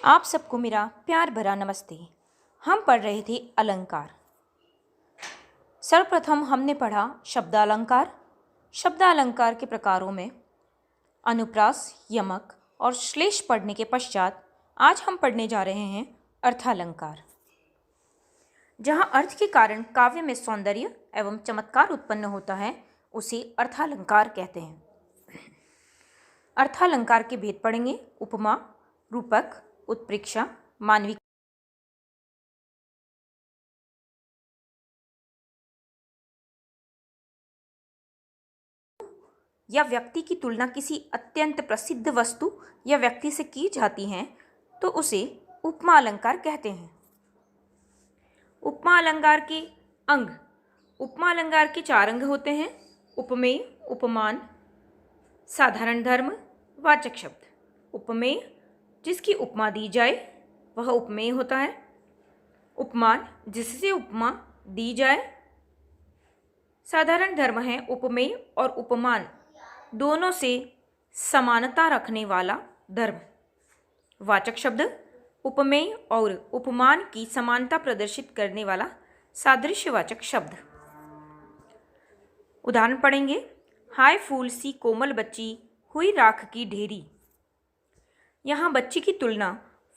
आप सबको मेरा प्यार भरा नमस्ते। हम पढ़ रहे थे अलंकार। सर्वप्रथम हमने पढ़ा शब्दालंकार। शब्दालंकार के प्रकारों में अनुप्रास, यमक और श्लेष पढ़ने के पश्चात आज हम पढ़ने जा रहे हैं अर्थालंकार, जहाँ अर्थ के कारण काव्य में सौंदर्य एवं चमत्कार उत्पन्न होता है, उसे अर्थालंकार कहते हैं। अर्थालंकार के भेद पढ़ेंगे। उपमा, रूपक, उत्प्रेक्षा, मानविक या व्यक्ति की तुलना किसी अत्यंत प्रसिद्ध वस्तु या व्यक्ति से की जाती है तो उसे उपमा अलंकार कहते हैं। उपमा अलंकार के अंग। उपमा अलंकार के 4 अंग होते हैं: उपमेय, उपमान, साधारण धर्म, वाचक शब्द। उपमेय जिसकी उपमा दी जाए वह उपमेय होता है। उपमान जिससे उपमा दी जाए। साधारण धर्म है उपमेय और उपमान दोनों से समानता रखने वाला धर्म। वाचक शब्द उपमेय और उपमान की समानता प्रदर्शित करने वाला सादृश्यवाचक शब्द। उदाहरण पढ़ेंगे। हाय फूल सी कोमल बच्ची, हुई राख की ढेरी। यहाँ बच्ची की तुलना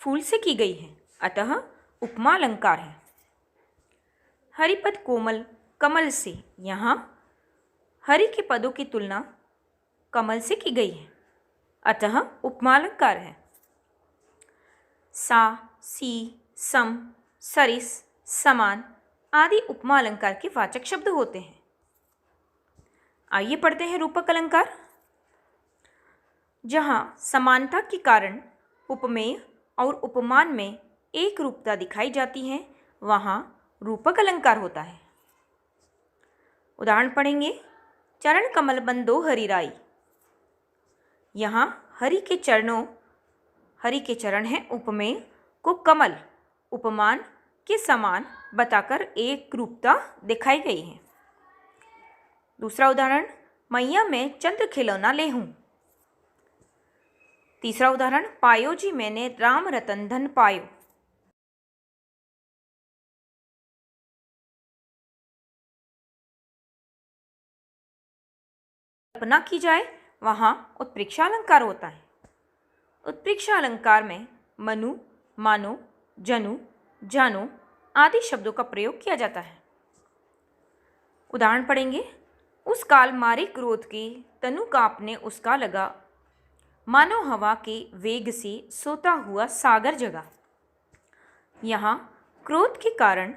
फूल से की गई है, अतः उपमा अलंकार है। हरिपद कोमल कमल से, यहाँ हरि के पदों की तुलना कमल से की गई है, अतः उपमा अलंकार है। सा, सी, सम, सरिस, समान आदि उपमा अलंकार के वाचक शब्द होते हैं। आइए पढ़ते हैं रूपक अलंकार। जहाँ समानता के कारण उपमेय और उपमान में एक रूपता दिखाई जाती है, वहाँ रूपक अलंकार होता है। उदाहरण पढ़ेंगे। चरण कमल बंदो हरिराई। यहाँ हरि के चरण हैं उपमेय को कमल उपमान के समान बताकर एक रूपता दिखाई गई है। दूसरा उदाहरण। मैया मैं चंद्र खिलौना ले हूँ। तीसरा उदाहरण। पायो जी मैंने राम रतन धन पायो। कल्पना की जाए वहाँ उत्प्रेक्षा अलंकार होता है। उत्प्रेक्षा अलंकार में मनु, मानो, जनु, जानो आदि शब्दों का प्रयोग किया जाता है। उदाहरण पढ़ेंगे। उस काल मारे क्रोध के, तनु कांपने उसका लगा, मानो हवा के वेग से सोता हुआ सागर जगा। यहाँ क्रोध के कारण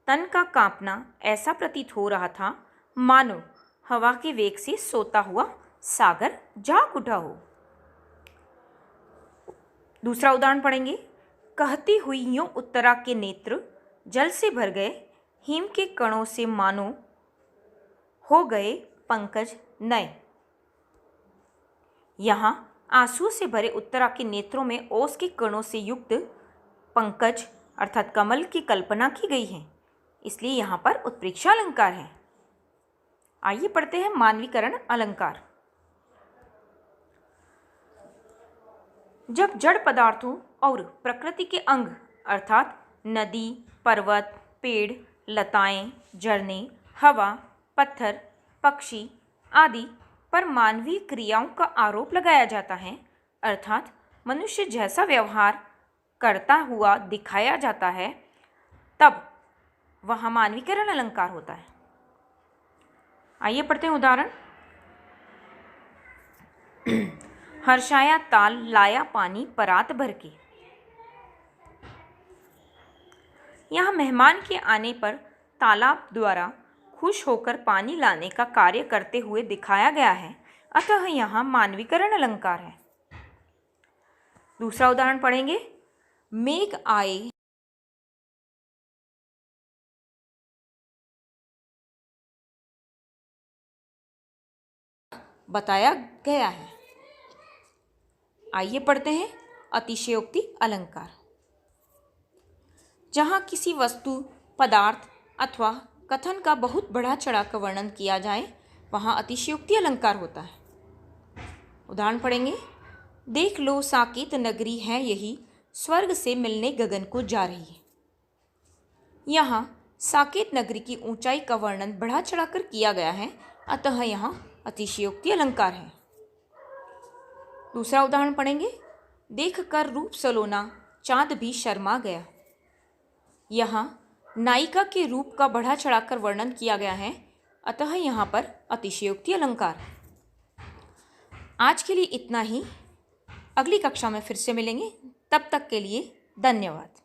तन का कांपना ऐसा प्रतीत हो रहा था मानो हवा के वेग से सोता हुआ सागर जाग उठा हो। दूसरा उदाहरण पढ़ेंगे। कहती हुई यूं उत्तरा के नेत्र जल से भर गए, हिम के कणों से मानो हो गए पंकज नए। यहाँ आंसुओं से भरे उत्तरा के नेत्रों में ओस के कणों से युक्त पंकज अर्थात कमल की कल्पना की गई है, इसलिए यहाँ पर उत्प्रेक्षा अलंकार है। आइए पढ़ते हैं मानवीकरण अलंकार। जब जड़ पदार्थों और प्रकृति के अंग अर्थात नदी, पर्वत, पेड़, लताएं, झरने, हवा, पत्थर, पक्षी आदि पर मानवीय क्रियाओं का आरोप लगाया जाता है, अर्थात मनुष्य जैसा व्यवहार करता हुआ दिखाया जाता है, तब वह मानवीकरण अलंकार होता है। आइए पढ़ते हैं उदाहरण। हर्षाया ताल लाया पानी परात भर के। यहाँ मेहमान के आने पर तालाब द्वारा खुश होकर पानी लाने का कार्य करते हुए दिखाया गया है, अतः यहाँ मानवीकरण अलंकार है। दूसरा उदाहरण पढ़ेंगे। मेघ आए बताया गया है। आइए पढ़ते हैं अतिशयोक्ति अलंकार। जहाँ किसी वस्तु, पदार्थ अथवा कथन का बहुत बढ़ा चढ़ाकर वर्णन किया जाए, वहाँ अतिशयोक्ति अलंकार होता है। उदाहरण पढ़ेंगे। देख लो साकेत नगरी है यही, स्वर्ग से मिलने गगन को जा रही है। यहाँ साकेत नगरी की ऊंचाई का वर्णन बढ़ा चढ़ाकर किया गया है, अतः यहाँ अतिशयोक्ति अलंकार है। दूसरा उदाहरण पढ़ेंगे। देखकर रूप सलोना चाँद भी शर्मा गया। यहाँ नायिका के रूप का बढ़ा चढ़ाकर वर्णन किया गया है, अतः यहाँ पर अतिशयोक्ति अलंकार। आज के लिए इतना ही। अगली कक्षा में फिर से मिलेंगे। तब तक के लिए धन्यवाद।